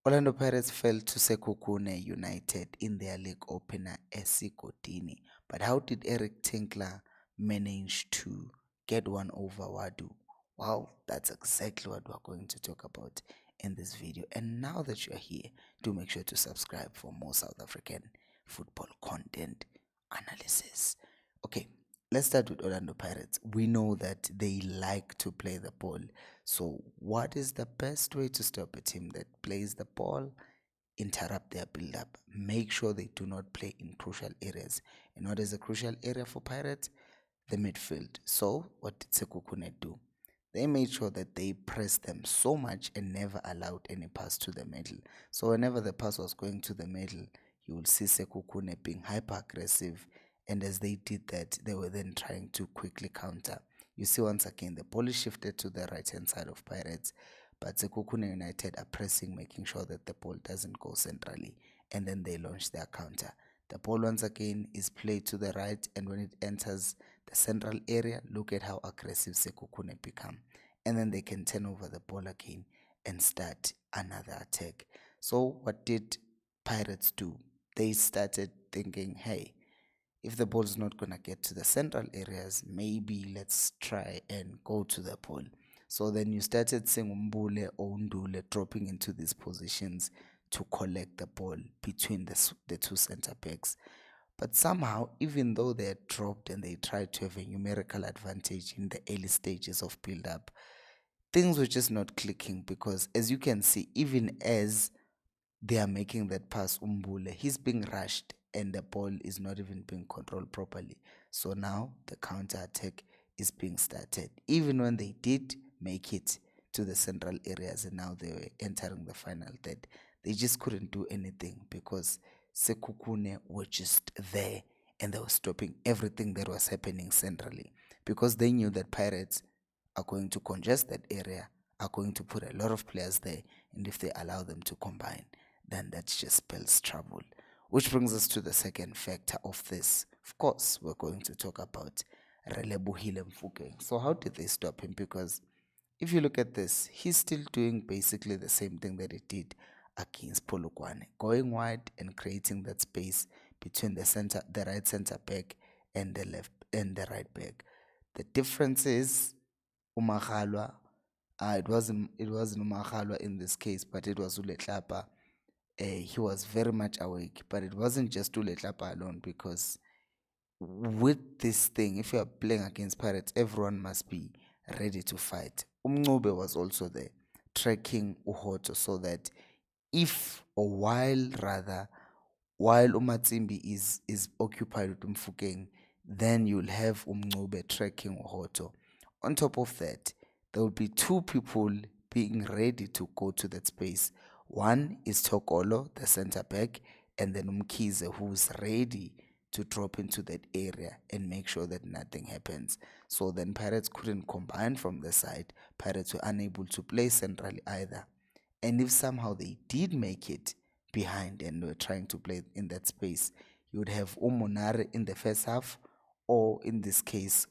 Orlando Pirates fell to Sekhukhune United in their league opener Esigodini. But how did Eric Tinkler manage to get one over Wadu? Well, that's exactly what we're going to talk about in this video. And now that you're here, do make sure to subscribe for more South African football content analysis. Okay, let's start with Orlando Pirates. We know that they like to play the ball. So, what is the best way to stop a team that plays the ball? Interrupt their build up. Make sure they do not play in crucial areas. And what is a crucial area for Pirates? The midfield. So, what did Sekhukhune do? They made sure that they pressed them so much and never allowed any pass to the middle. So, whenever the pass was going to the middle, you will see Sekhukhune being hyper aggressive. And as they did that, they were then trying to quickly counter. You see, once again, the ball is shifted to the right hand side of Pirates, but Sekhukhune United are pressing, making sure that the ball doesn't go centrally. And then they launch their counter. The ball once again is played to the right, and when it enters the central area, look at how aggressive Sekhukhune become. And then they can turn over the ball again and start another attack. So what did Pirates do? They started thinking, hey, if the ball's not going to get to the central areas, maybe let's try and go to the ball. So then you started seeing Mbule or Ndule dropping into these positions to collect the ball between the two center backs. But somehow, even though they had dropped and they tried to have a numerical advantage in the early stages of build up, things were just not clicking because, as you can see, even as they are making that pass, Umbule, he's being rushed and the ball is not even being controlled properly. So now the counter attack is being started. Even when they did make it to the central areas and now they were entering the final third, they just couldn't do anything because Sekhukhune were just there and they were stopping everything that was happening centrally because they knew that Pirates are going to congest that area, are going to put a lot of players there, and if they allow them to combine, then that just spells trouble. Which brings us to the second factor of this. Of course, we're going to talk about Relebohile Mfukeng. So how did they stop him? Because if you look at this, he's still doing basically the same thing that he did against Polokwane, going wide and creating that space between the right center back and the left and the right back. The difference is Umagalwa. It wasn't Umagalwa in this case, but it was Uletlapa. He was very much awake, but it wasn't just Uletlapa alone because with this thing, if you are playing against Pirates, everyone must be ready to fight. Umncobe was also there, tracking Uhoto so that if or while Umatsimbi is occupied with Mfukeng, then you'll have Umncobe tracking Uhoto. On top of that, there will be two people being ready to go to that space. One is Tokolo, the center back, and then Umkize, who's ready to drop into that area and make sure that nothing happens. So then Pirates couldn't combine from the side. Pirates were unable to play centrally either. And if somehow they did make it behind and were trying to play in that space, you would have Umonare in the first half, or in this case,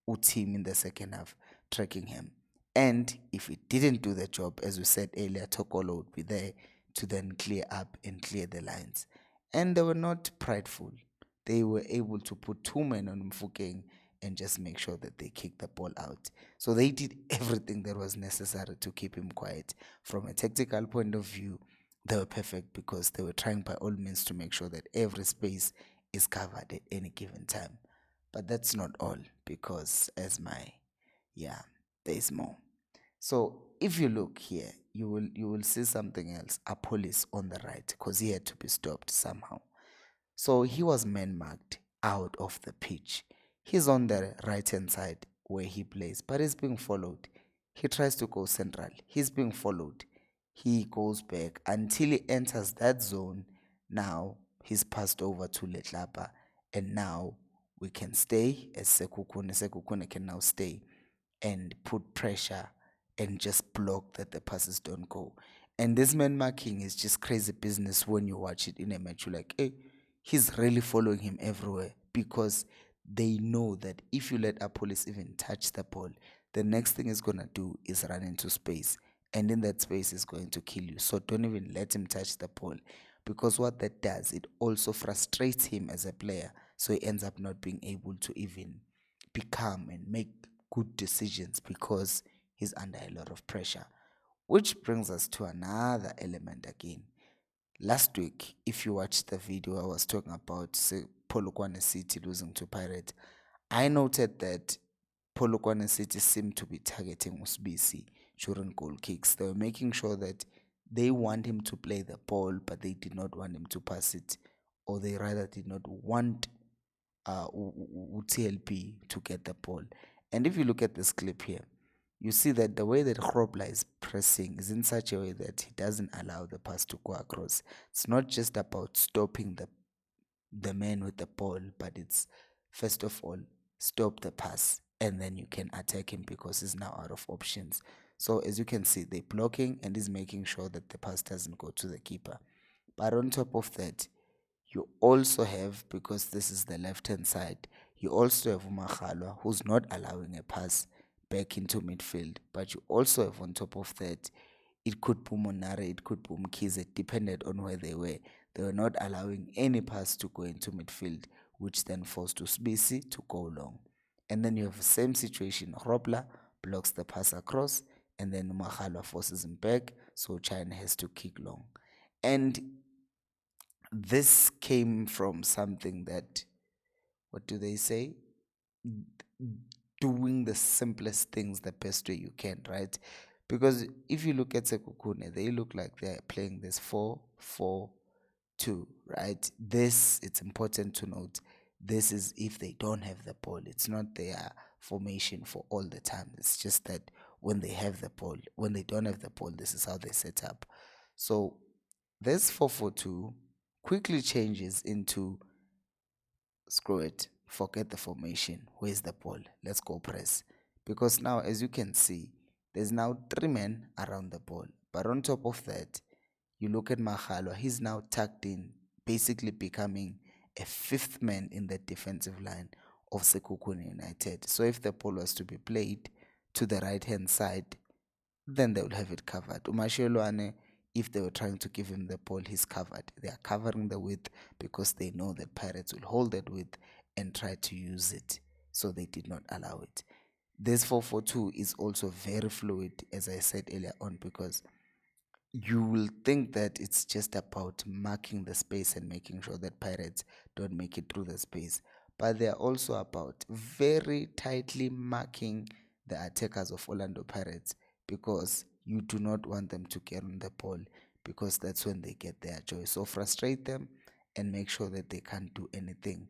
Utim in the second half, tracking him. And if it didn't do the job, as we said earlier, Tokolo would be there to then clear up and clear the lines. And they were not prideful. They were able to put two men on Mfukeng and just make sure that they kicked the ball out. So they did everything that was necessary to keep him quiet. From a tactical point of view, they were perfect because they were trying by all means to make sure that every space is covered at any given time. But that's not all because there's more. So if you look here, you will see something else. A police on the right because he had to be stopped somehow. So he was man marked out of the pitch. He's on the right hand side where he plays, but he's being followed. He tries to go central. He's being followed. He goes back until he enters that zone. Now he's passed over to Letlapa, and now we can stay as Sekhukhune. Sekhukhune can now stay and put pressure and just block that the passes don't go. And this man marking is just crazy business when you watch it in a match. You're like, hey, he's really following him everywhere because they know that if you let a police even touch the ball, the next thing he's gonna do is run into space and in that space is going to kill you. So don't even let him touch the ball, because what that does, it also frustrates him as a player. So he ends up not being able to even be calm and make good decisions because he's under a lot of pressure. Which brings us to another element again. Last week, if you watched the video, I was talking about Polokwane City losing to Pirates. I noted that Polokwane City seemed to be targeting Usbisi during goal kicks. They were making sure that they want him to play the ball, but they did not want him to pass it, or they rather did not want TLP to get the ball. And if you look at this clip here, you see that the way that Grobler is pressing is in such a way that he doesn't allow the pass to go across. It's not just about stopping the man with the ball, but it's first of all stop the pass and then you can attack him because he's now out of options. So as you can see, they're blocking and he's making sure that the pass doesn't go to the keeper. But on top of that, you also have, because this is the left hand side, you also have Umakhalwa, who's not allowing a pass back into midfield. But you also have on top of that, it could be Monare, it could be Mkhize, it depended on where they were. They were not allowing any pass to go into midfield, which then forced Usbisi to go long. And then you have the same situation. Robler blocks the pass across, and then Umakhalwa forces him back, so China has to kick long. And this came from something that, what do they say? Doing the simplest things the best way you can, right? Because if you look at Sekhukhune, they look like they're playing this 4-4-2, right? This, it's important to note, this is if they don't have the ball. It's not their formation for all the time. It's just that when they have the ball, when they don't have the ball, this is how they set up. So this 4-4-2 quickly changes into, screw it, forget the formation. Where's the ball? Let's go press. Because now, as you can see, there's now 3 men around the ball. But on top of that, you look at Maghalwa, he's now tucked in, basically becoming a 5th man in the defensive line of Sekhukhune United. So if the ball was to be played to the right hand side, then they will have it covered. Umashelwane, if they were trying to give him the ball, he's covered. They are covering the width because they know that Pirates will hold that width and try to use it. So they did not allow it. This 4-4-2 is also very fluid, as I said earlier on, because you will think that it's just about marking the space and making sure that Pirates don't make it through the space. But they're also about very tightly marking the attackers of Orlando Pirates, because you do not want them to get on the ball, because that's when they get their joy. So frustrate them and make sure that they can't do anything.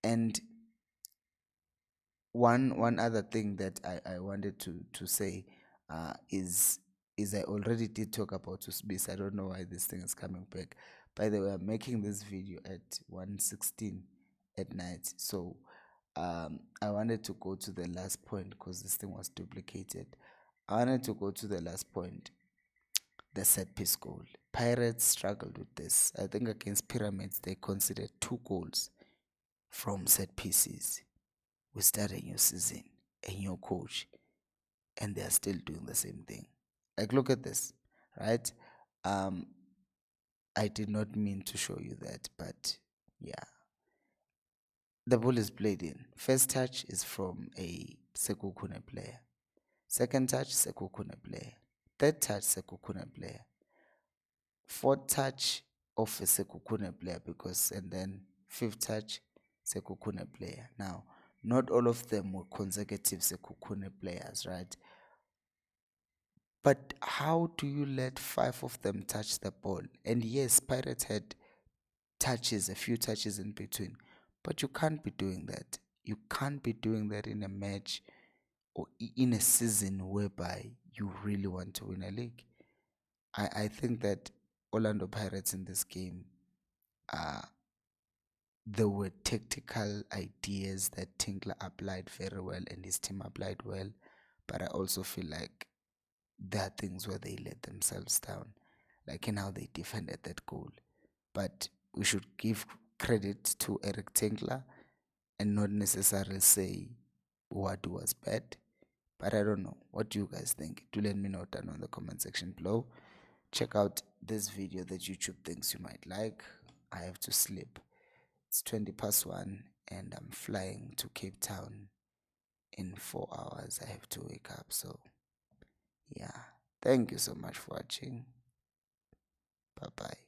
And one other thing that I wanted to say is I already did talk about Usbis. I don't know why this thing is coming back. By the way, I'm making this video at 1:16 at night. So I wanted to go to the last point because this thing was duplicated. I wanted to go to the last point, the set piece goal. Pirates struggled with this. I think against Pyramids, they considered 2 goals from set pieces. We start a new season, a new coach, and they're still doing the same thing. Like, look at this, right? Um, I did not mean to show you that, but yeah. The ball is played in. First touch is from a Sekhukhune player. Second touch, Sekhukhune player. Third touch, Sekhukhune player. Fourth touch of a Sekhukhune player, because, and then fifth touch, Sekhukhune player. Now, not all of them were consecutive Sekhukhune players, right? But how do you let 5 of them touch the ball? And yes, Pirates had touches, a few touches in between, but you can't be doing that. You can't be doing that in a match or in a season whereby you really want to win a league. I think that Orlando Pirates in this game, uh, there were tactical ideas that Tinkler applied very well and his team applied well, but I also feel like there are things where they let themselves down, like in how they defended that goal. But we should give credit to Eric Tinkler and not necessarily say Wadu was bad, But I don't know. What do you guys think? Do let me know down on the comment section below. Check out this video that YouTube thinks you might like. I have to sleep. It's 20 past 1 and I'm flying to Cape Town in 4 hours. I have to wake up. So yeah. Thank you so much for watching. Bye bye.